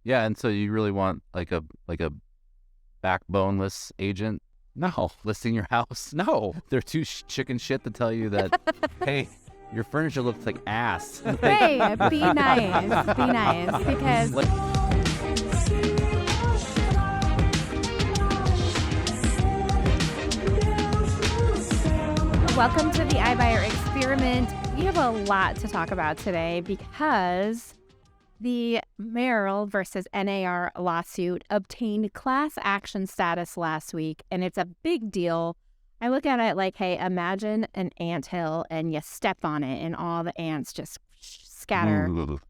Yeah, and so you really want like a backboneless agent No. listing your house? No. They're too chicken shit to tell you that, hey, your furniture looks like ass. Hey, be nice. Be nice. Because welcome to the iBuyer experiment. We have a lot to talk about today because the Merrill versus NAR lawsuit obtained class action status last week, and it's a big deal. I look at it like, hey, imagine an anthill and you step on it and all the ants just scatter.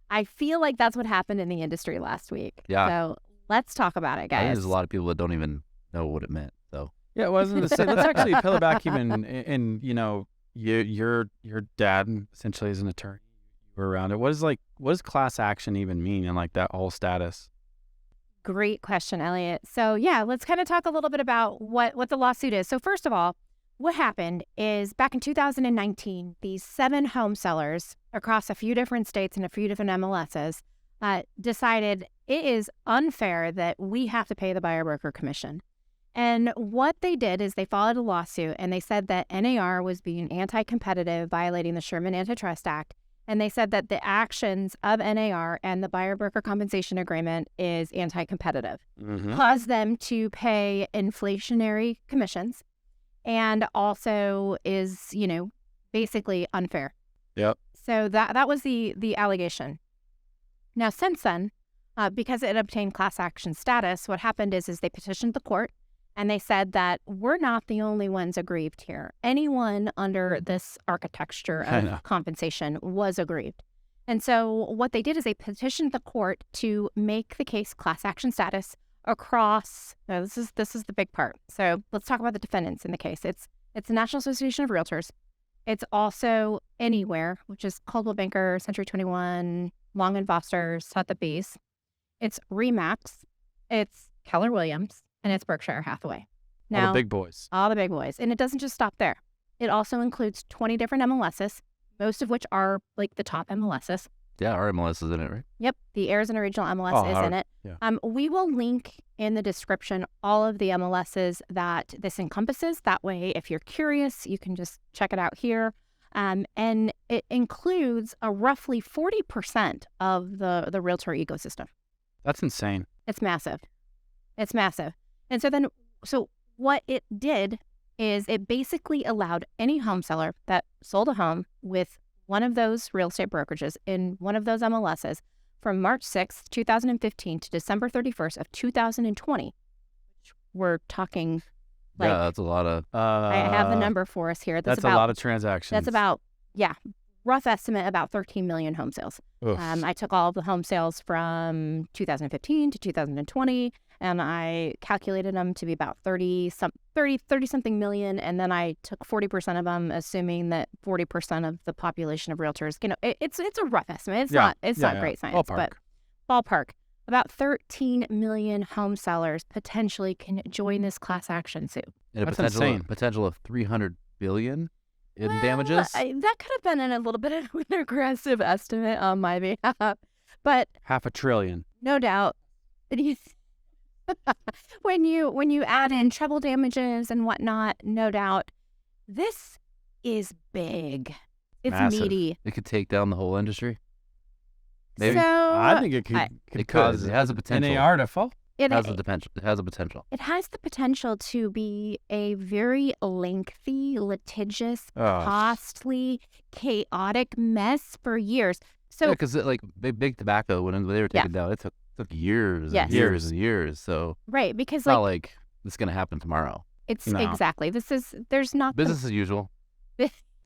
I feel like that's what happened in the industry last week. Yeah. So let's talk about it, I think guys. there's a lot of people that don't even know what it meant. So Yeah, well, I was going to say, let's actually peel it back even in your dad essentially is an attorney. You were around it. What does class action even mean and like that whole status? Great question, Elliot. So yeah, let's kind of talk a little bit about what the lawsuit is. So first of all, what happened is back in 2019, these 7 home sellers across a few different states and a few different MLSs decided it is unfair that we have to pay the buyer broker commission. And what they did is they filed a lawsuit and they said that NAR was being anti-competitive, violating the Sherman Antitrust Act. And they said that the actions of NAR and the buyer broker compensation agreement is anti-competitive, caused them to pay inflationary commissions, and also is, basically unfair. Yep. So that was the allegation. Now, since then, because it obtained class action status, what happened is they petitioned the court. And they said that we're not the only ones aggrieved here. Anyone under this architecture of compensation was aggrieved. And so what they did is they petitioned the court to make the case class action status across. Now this is the big part. So let's talk about the defendants in the case. It's the National Association of Realtors. It's also Anywhere, which is Coldwell Banker, Century 21, Long & Foster, Sotheby's. It's RE/MAX. It's Keller Williams. And it's Berkshire Hathaway. Now, All the big boys. All the big boys. And it doesn't just stop there. It also includes 20 different MLSs, most of which are like the top MLSs. yeah, our MLS is in it, right? Yep. The Arizona Regional MLS is in it. Yeah. We will link in the description all of the MLSs that this encompasses. That way, if you're curious, you can just check it out here. And it includes a roughly 40% of the realtor ecosystem. That's insane. It's massive. It's massive. And so what it did is it basically allowed any home seller that sold a home with one of those real estate brokerages in one of those MLSs from March 6th, 2015 to December 31st of 2020, which we're talking like... Yeah, that's a lot of... I have the number for us here. That's a lot of transactions. That's about, rough estimate, about 13 million home sales. I took all of the home sales from 2015 to 2020, and I calculated them to be about 30 something million, and then I took 40% of them, assuming that 40% of the population of realtors, it's a rough estimate. It's not great science, but ballpark. About 13 million home sellers potentially can join this class action suit. And That's a insane. potential of $300 billion in damages. That could have been a little bit of an aggressive estimate on my behalf, but $500 billion. no doubt. When you add in treble damages and whatnot, no doubt, this is big. It's Massive. meaty. It could take down the whole industry. Maybe. So I think it could It cause could. It has a potential. NAR to fall. it It has a potential. It has a potential. it has the potential to be a very lengthy, litigious, costly, chaotic mess for years. So Yeah, because big tobacco, when they were taken down, it took years Yes. and years and years. So right, because it's not like this is going to happen tomorrow. it's No. exactly. There's not Business as usual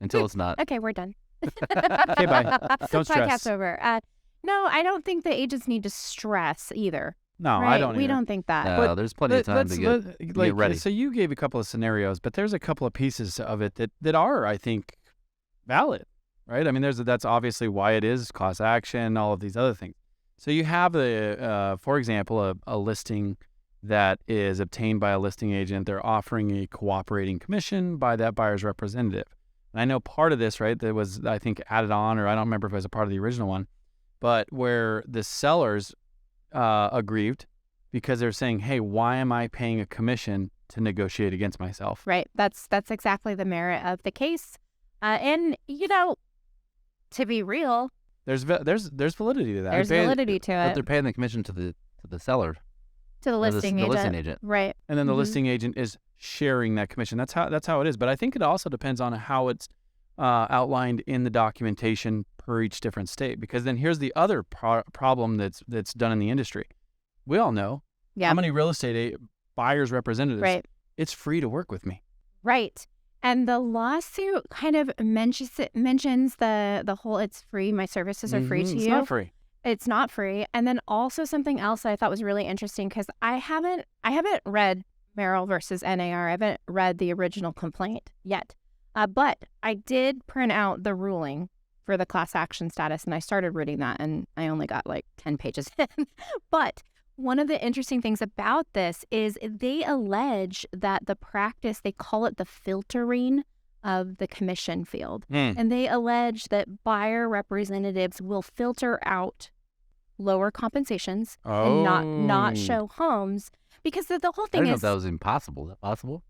until it's not. Okay, we're done. Okay, bye. Don't stress. Podcast's over. No, I don't think the agents need to stress either. No, right? I don't We either. don't think that. No, there's plenty of time to get ready. So you gave a couple of scenarios, but there's a couple of pieces of it that are, I think, valid, right? I mean, that's obviously why it is class action, all of these other things. So you have for example, a listing that is obtained by a listing agent. They're offering a cooperating commission by that buyer's representative. And I know part of this, right, that was, I think, added on, or I don't remember if it was a part of the original one, but where the sellers aggrieved because they're saying, hey, why am I paying a commission to negotiate against myself? Right. That's exactly the merit of the case. And, to be real, There's validity to that. there's validity to But it. they're paying the commission to the seller, To the listing the agent. listing agent. Right. And then the Mhm. listing agent is sharing that commission. That's how it is. But I think it also depends on how it's outlined in the documentation per each different state. Because then here's the other problem that's done in the industry. We all know how many real estate buyers representatives. Right. It's free to work with me. Right. And the lawsuit kind of mentions the whole it's free, my services are free to It's you. not free. It's not free. And then also something else that I thought was really interesting because I haven't read Merrill versus NAR. I haven't read the original complaint yet. But I did print out the ruling for the class action status, and I started reading that, and I only got like 10 pages in. But one of the interesting things about this is they allege that the practice, they call it the filtering of the commission field. And they allege that buyer representatives will filter out lower compensations and not show homes because the whole I thing didn't know is if that was impossible. Is that possible?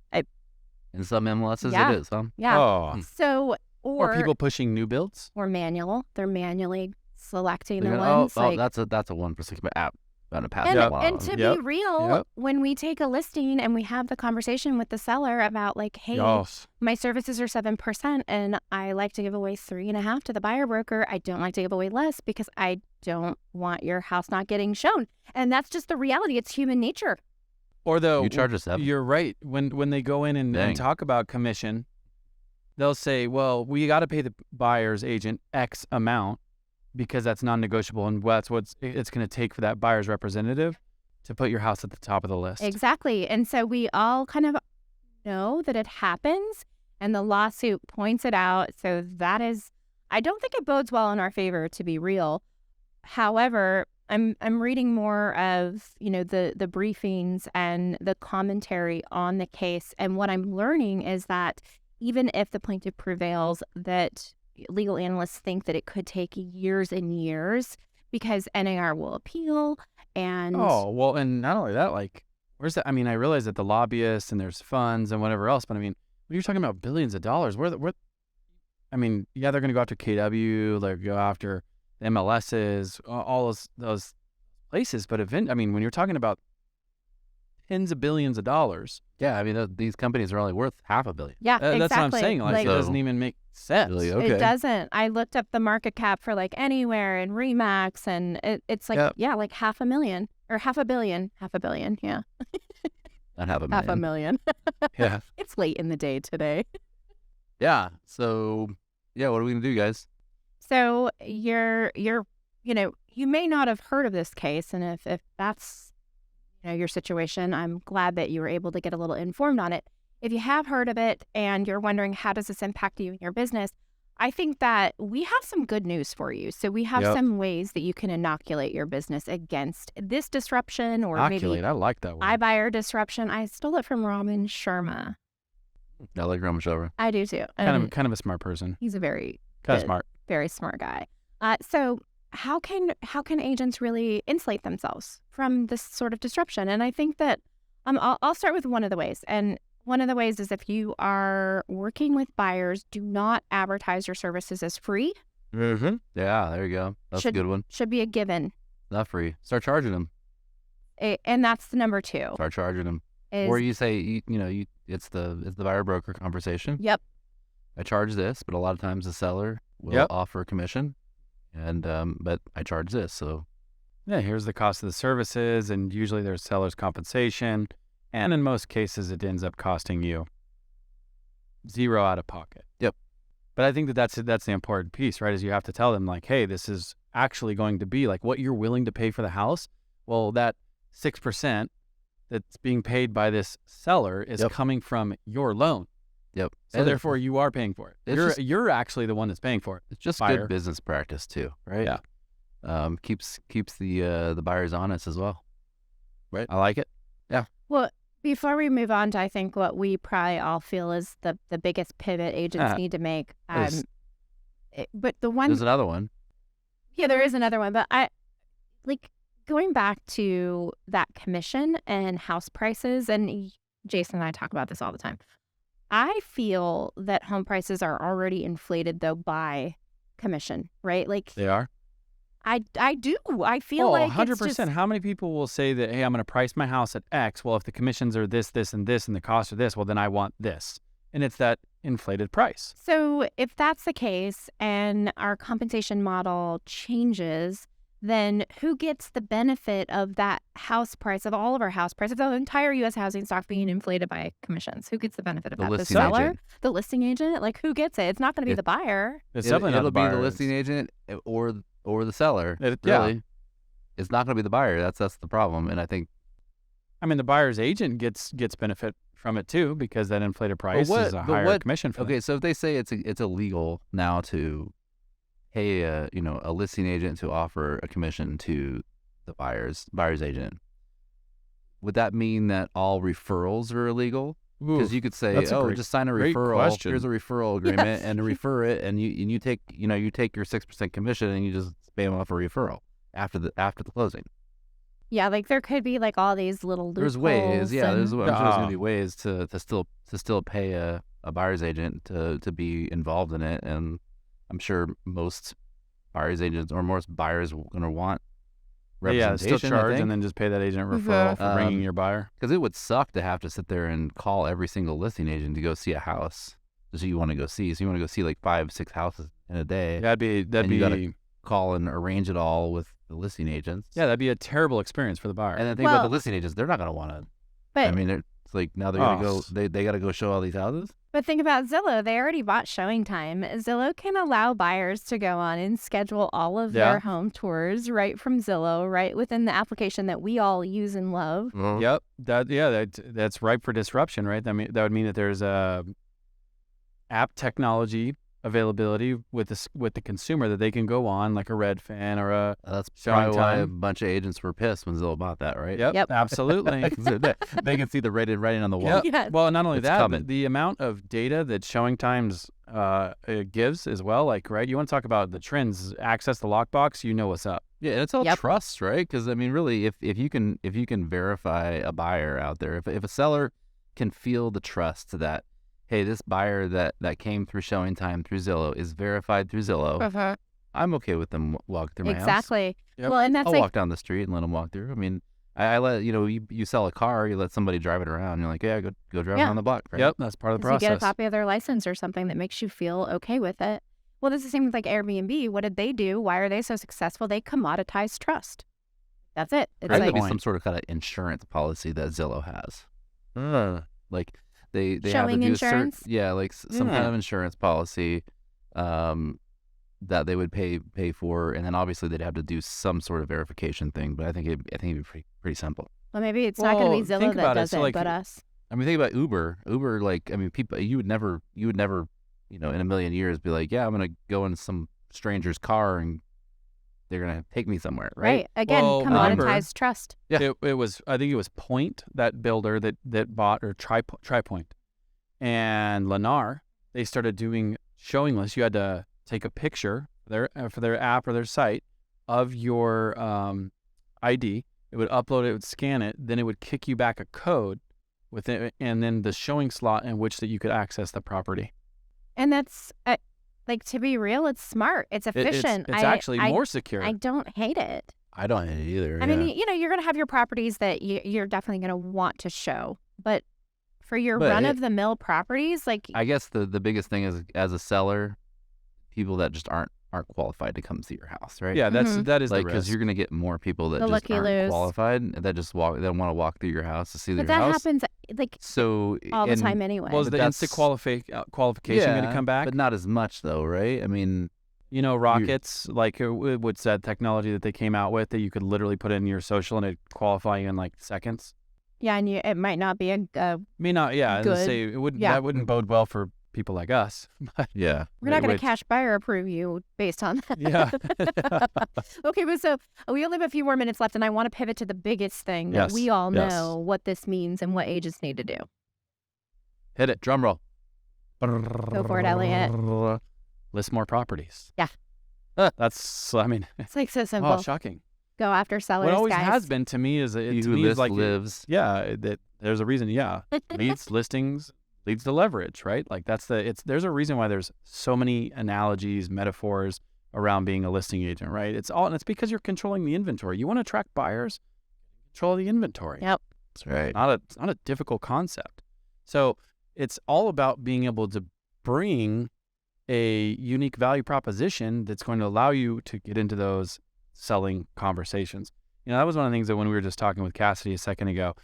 In some MLSs, Yeah. it is, huh? yeah. Oh. So Or people pushing new builds. or manual, they're manually selecting They're the gonna- ones. like, that's a 1% app. About to pass and, that law. and to Yep. be real, Yep. when we take a listing and we have the conversation with the seller about like, hey, Yes. my services are 7% and I like to give away 3.5 to the buyer broker. I don't like to give away less because I don't want your house not getting shown. And that's just the reality. It's human nature. Or though You charge us 7. You're right. When they go in and Dang. talk about commission, they'll say, well, we got to pay the buyer's agent X amount because that's non-negotiable, and that's what it's going to take for that buyer's representative to put your house at the top of the list. Exactly. And so we all kind of know that it happens and the lawsuit points it out. So that is, I don't think it bodes well in our favor, to be real. However, I'm reading more of, the briefings and the commentary on the case. And what I'm learning is that even if the plaintiff prevails, that legal analysts think that it could take years and years because NAR will appeal and Oh, well, and not only that, like, where's that? I mean, I realize that the lobbyists and there's funds and whatever else, but I mean, when you're talking about billions of dollars, I mean, yeah, they're going to go after KW, they're going to go after the MLSs, all those places, but when you're talking about tens of billions of dollars. Yeah, I mean, these companies are only worth $500 million. yeah, exactly. That's what I'm saying. Like, it So- doesn't even make sense. Really, okay. It doesn't. I looked up the market cap for like Anywhere and Remax, and it's like, Yep. yeah, like $500 million or $500 million. Yeah. Not $500 million. $500 million. Yeah. It's late in the day today. Yeah. So, yeah, what are we gonna do, guys? So you may not have heard of this case. And if that's, your situation, I'm glad that you were able to get a little informed on it. If you have heard of it and you're wondering, how does this impact you and your business? I think that we have some good news for you. So we have Yep. some ways that you can inoculate your business against this disruption or Inoculate. maybe I like that word. iBuyer disruption. I stole it from Raman Sharma. I like Roman Shover. I do too. kind of a smart person. He's a very Kind of good, smart. very smart guy. So how can agents really insulate themselves from this sort of disruption? And I think that I'll start with one of the ways. And one of the ways is if you are working with buyers, do not advertise your services as free. Mm-hmm. Yeah, there you go. That's a good one. Should be a given. Not free. Start charging them. And that's the number 2. Start charging them. Is, Or you say, it's the buyer broker conversation. Yep. I charge this, but a lot of times the seller will Yep. offer a commission, and but I charge this. So Yeah, here's the cost of the services, and usually there's seller's compensation, and in most cases it ends up costing you zero out of pocket. Yep. But I think that's the important piece, right? Is you have to tell them like, hey, this is actually going to be like what you're willing to pay for the house. Well, that 6% that's being paid by this seller is Yep. coming from your loan. yep. So And therefore you are paying for it. It's You're actually the one that's paying for it. it's just buyer. good business practice too, right? Yeah. Keeps the buyers honest as well. Right. I like it. well, before we move on to, I think what we probably all feel is the biggest pivot agents need to make. There's- But the one, There's another one. yeah, there is another one, but going back to that commission and house prices, and Jason and I talk about this all the time. I feel that home prices are already inflated though by commission, right? Like They are? I do. I feel like 100%. it's just, How many people will say that, hey, I'm going to price my house at X. Well, if the commissions are this, this, and this, and the costs are this, well, then I want this. And it's that inflated price. so if that's the case and our compensation model changes, then who gets the benefit of that house price, of all of our house prices, of the entire U.S. housing stock being inflated by commissions? Who gets the benefit of The that? The listing seller? agent. The listing agent? Like, who gets it? It's not going to be It- the buyer. It's definitely not It'll the be the buyer. listing agent or the seller. Yeah. Really, it's not going to be the buyer. That's the problem. And I think I mean, the buyer's agent gets benefit from it too, because that inflated price is a higher commission for them. Okay, so if they say it's illegal now to pay a listing agent to offer a commission to the buyer's agent, would that mean that all referrals are illegal? Because you could say, that's a just sign a great referral. question. Here's a referral agreement, and refer it, and you take your 6% commission, and you just spam off a referral after the closing. Yeah, like there could be like all these little loopholes. There's ways, yeah. and- I'm sure there's gonna be ways to still pay a buyer's agent to be involved in it, and I'm sure most buyer's agents or most buyers are gonna want Yeah, representation. still charge and then just pay that agent referral for bringing your buyer. Because it would suck to have to sit there and call every single listing agent to go see a house. So you want to go see, like 5-6 houses in a day. That'd be And you gotta call and arrange it all with the listing agents. yeah, that'd be a terrible experience for the buyer. And the thing about the Well- listing agents, they're not gonna want to. But I mean, it's like now they're gonna go. They got to go show all these houses. But think about Zillow. They already bought showing time. Zillow can allow buyers to go on and schedule all of Yeah. their home tours right from Zillow, right within the application that we all use and love. Yep. That's ripe for disruption, right? I mean, that would mean that there's app technology availability with the consumer that they can go on, like a Redfin or a That's Showing probably why a time. bunch of agents were pissed when Zillow bought that, right? Yep. Absolutely. They can see the writing on the wall. Yep. Yes. Well, not only It's that, coming. but the amount of data that Showing Times it gives as well. Like, right, you want to talk about the trends, access the lockbox, you know what's up. Yeah, and it's all Yep. trust, right? Because I mean, really, if you can verify a buyer out there, if a seller can feel the trust that, hey, this buyer that came through Showing Time through Zillow is verified through Zillow, I'm okay with them walking through my house. Exactly. Yep. Well, and that's I'll like walk down the street and let them walk through. I mean, I let you sell a car, you let somebody drive it around. You're like, yeah, go drive it Yeah. on the block, right? Yep, that's part of the 'cause you process. get a copy of their license or something that makes you feel okay with it. Well, it's the same with like Airbnb. What did they do? Why are they so successful? They commoditize trust. That's it. It's There like could be point. some sort of kind of insurance policy that Zillow has. Like they have to Showing do insurance? like some kind Yeah. of insurance policy that they would pay for, and then obviously they'd have to do some sort of verification thing. But I think it'd be pretty simple. well, maybe it's not going to be Well, Zillow think that about it. does So, it, like, but us. I mean, think about Uber. Uber, like, I mean, people, you would never, in a million years be like, yeah, I'm gonna go in some stranger's car and they're gonna take me somewhere, right? Again, Well, commoditized remember- trust. Yeah. It was, I think it was Point, that builder that bought, or TriPoint, and Lennar. They started doing showing lists. You had to take a picture for their app or their site of your ID. It would upload it, would scan it, then it would kick you back a code with it, and then the showing slot in which that you could access the property. And that's, like, to be real, it's smart. It's efficient. It's actually more secure. I don't hate it. I don't hate it either. I mean, you're going to have your properties that you're definitely going to want to show. But for your But run-of-the-mill properties, like, I guess the biggest thing is, as a seller, people that just aren't qualified to come see your house, right? Yeah, that is like, the because risk. you're gonna get more people that The just looky aren't loos. qualified and that just want to walk through your house to see but your that house. happens, like, So all the and- time anyway. Was but the that's- instant qualification going to come back? but not as much though, right? I mean, You know, Rockets, like what's that technology that they came out with that you could literally put in your social and it'd qualify you in like seconds? yeah, and it might not be I mean, not, yeah, I'd Good. say it wouldn't, Yeah. that wouldn't bode well for people like us. yeah. we're not going which- to cash buyer approve you based on that. Yeah. Okay, but so we only have a few more minutes left, and I want to pivot to the biggest thing that Yes, we all yes. know what this means and what agents need to do. Hit it. Drum roll. Go for it, Elliot. List more properties. Yeah. That's, I mean, It's like so simple. oh, shocking. go after sellers, What always guys. has been to me is He to who me is like lives. yeah, that there's a reason. Yeah, leads listings leads to leverage, right? Like there's a reason why there's so many analogies, metaphors around being a listing agent, right? It's because you're controlling the inventory. You want to attract buyers, control the inventory. Yep. That's right. It's not a difficult concept. So it's all about being able to bring a unique value proposition that's going to allow you to get into those selling conversations. That was one of the things that when we were just talking with Cassidy a second ago,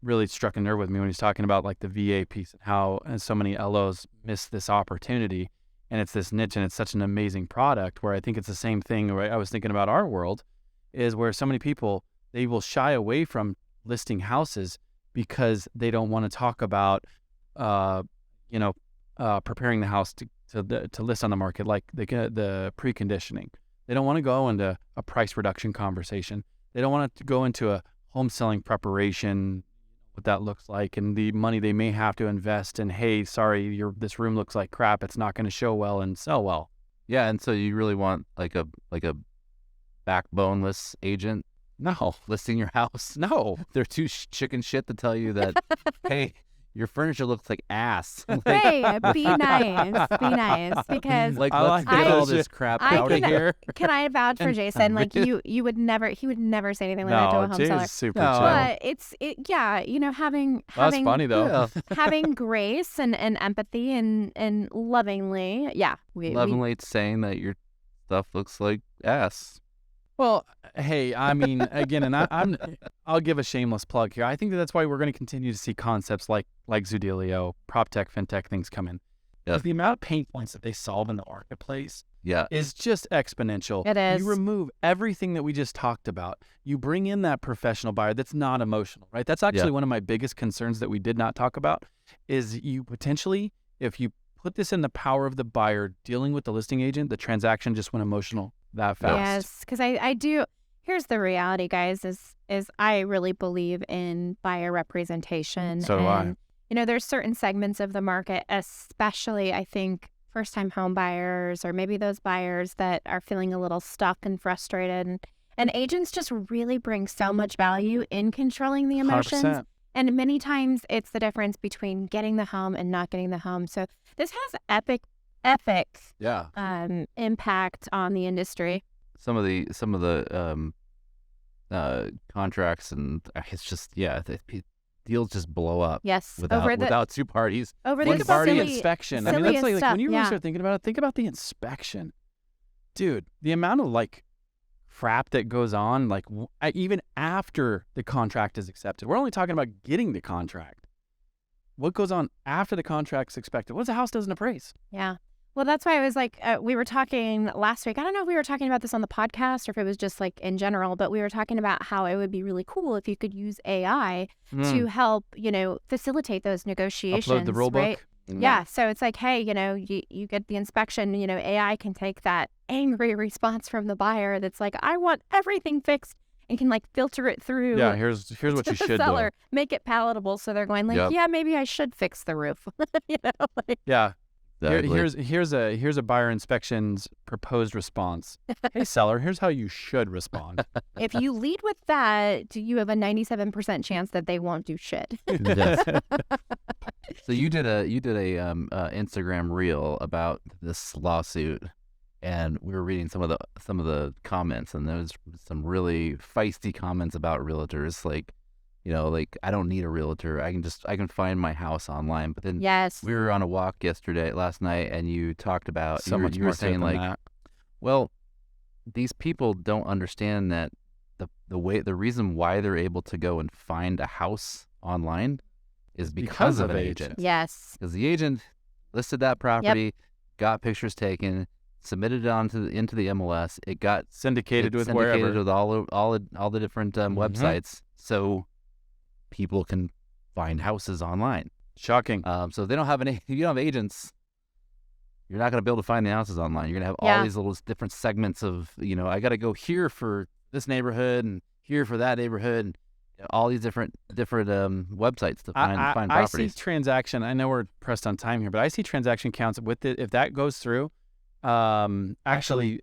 really struck a nerve with me when he's talking about like the VA piece and how so many LOs miss this opportunity. And it's this niche and it's such an amazing product where I think it's the same thing, right? I was thinking about our world is where so many people, they will shy away from listing houses because they don't want to talk about, preparing the house to list on the market, like the preconditioning. They don't want to go into a price reduction conversation. They don't want to go into a home selling preparation, what that looks like, and the money they may have to invest in. Hey, sorry, this room looks like crap. It's not going to show well and sell well. Yeah, and so you really want like a backboneless agent No, listing your house? no. They're too chicken shit to tell you that, hey, your furniture looks like ass. Hey, be nice, because Like, I let's like get it. all this crap I out of can- here. can I vouch for And- Jason? Like he would never say anything like that to a No, home Jay's seller. super No. chill. But having That's funny though. Yeah. having grace and empathy and lovingly, we Lovingly saying that your stuff looks like ass. Well, hey, I mean, again, and I'll give a shameless plug here. I think that's why we're going to continue to see concepts like Zoodealio, prop tech, fintech things come in. Yep. Because the amount of pain points that they solve in the marketplace Yeah. is just exponential. It is. You remove everything that we just talked about. You bring in that professional buyer that's not emotional, right? That's actually one of my biggest concerns that we did not talk about is you potentially, if you put this in the power of the buyer dealing with the listing agent, the transaction just went emotional that fast. Yes, because I do. Here's the reality, guys, is I really believe in buyer representation. So do I. And, there's certain segments of the market, especially I think first-time home buyers or maybe those buyers that are feeling a little stuck and frustrated. And agents just really bring so much value in controlling the emotions. 100%. And many times it's the difference between getting the home and not getting the home. So this has epic Yeah. impact on the industry. Some of the contracts and it's just deals just blow up. Yes, without two parties. over Think the about the silly, inspection. I mean, silliest that's like stuff, when you really yeah. start thinking about it, think about the inspection. Dude, the amount of crap that goes on, even after the contract is accepted. We're only talking about getting the contract. What goes on after the contract's expected? What if the house doesn't appraise? Yeah. Well, that's why I was we were talking last week. I don't know if we were talking about this on the podcast or if it was just in general, but we were talking about how it would be really cool if you could use AI to help, facilitate those negotiations. Upload the rule right? book. Yeah. So it's hey, you get the inspection, AI can take that angry response from the buyer that's I want everything fixed and can filter it through. Yeah, here's what to you the should seller, do. make it palatable. So they're going Yep. yeah, maybe I should fix the roof. Yeah. Exactly. Here's a buyer inspection's proposed response. Hey seller, here's how you should respond. If you lead with that, you have a 97% chance that they won't do shit. Yes. So you did a Instagram reel about this lawsuit, and we were reading some of the comments, and there was some really feisty comments about realtors, I don't need a realtor. I can find my house online. But then Yes. we were on a walk last night, and you talked about So much you more were saying than that. well, these people don't understand that the reason why they're able to go and find a house online is because of an agent. Yes. Because the agent listed that property, got pictures taken, submitted it into the MLS. It got Syndicated with syndicated wherever. with all the different websites, so people can find houses online. Shocking. So if they don't have if you don't have agents, you're not going to be able to find the houses online. You're going to have Yeah. all these little different segments of, I got to go here for this neighborhood and here for that neighborhood, and all these different websites to find I properties. see transaction. I know we're pressed on time here, but I see transaction counts with it. If that goes through, actually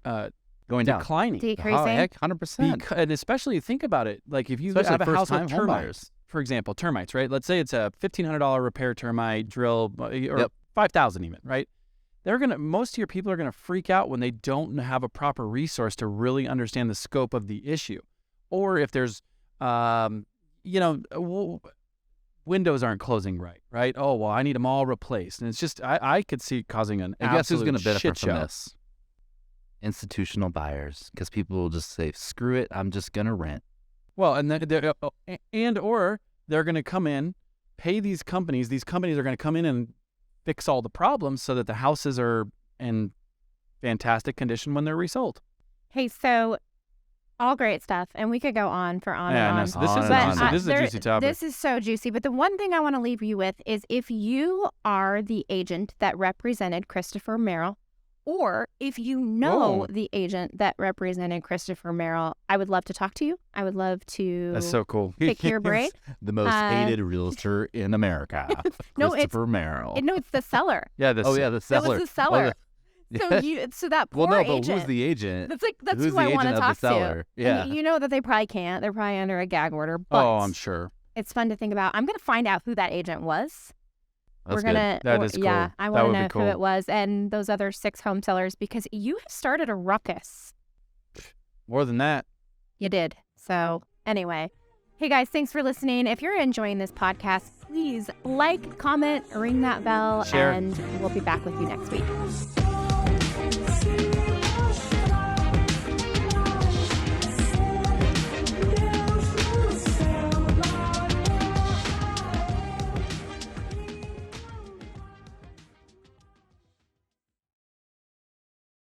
Going down. declining. Decreasing. Oh, heck, 100%. And especially think about it. Like if you Especially have a house with first-time home termites, buyers. for example, termites, right? Let's say it's a $1,500 repair termite drill, or Yep. $5,000 even, right? Most of your people are gonna freak out when they don't have a proper resource to really understand the scope of the issue, or if there's, windows aren't closing right? Oh well, I need them all replaced, and it's just I could see it causing an And guess who's absolute going to benefit shit from show. this? Institutional buyers, because people will just say, "Screw it, I'm just going to rent." Well, and or they're going to come in, pay these companies. These companies are going to come in and fix all the problems so that the houses are in fantastic condition when they're resold. Hey, so all great stuff, and we could go on for on Yeah, and no, on. so this On is and a on. juicy, But, this is a juicy topic. This is so juicy. But the one thing I want to leave you with is if you are the agent that represented Christopher Merrill, or if you know Whoa. the agent that represented Christopher Merrill, I would love to talk to you. I would love to That's so cool. pick your brain. The most hated realtor in America, No, Christopher Merrill. No, it's the seller. Yeah, this. Oh yeah, the It seller. was the seller. Oh, So that poor well, no, but agent. who's the agent? That's Who's who I the want to agent of talk the seller? to. Yeah. And you know that they probably can't. They're probably under a gag order. But Oh, I'm sure. it's fun to think about. I'm going to find out who that agent was. That's We're gonna. That is cool. Yeah, I That want to would be know cool. who it was and those other 6 home sellers because you have started a ruckus. More than that. You did. So anyway, hey guys, thanks for listening. If you're enjoying this podcast, please like, comment, ring that bell, Share. and we'll be back with you next week.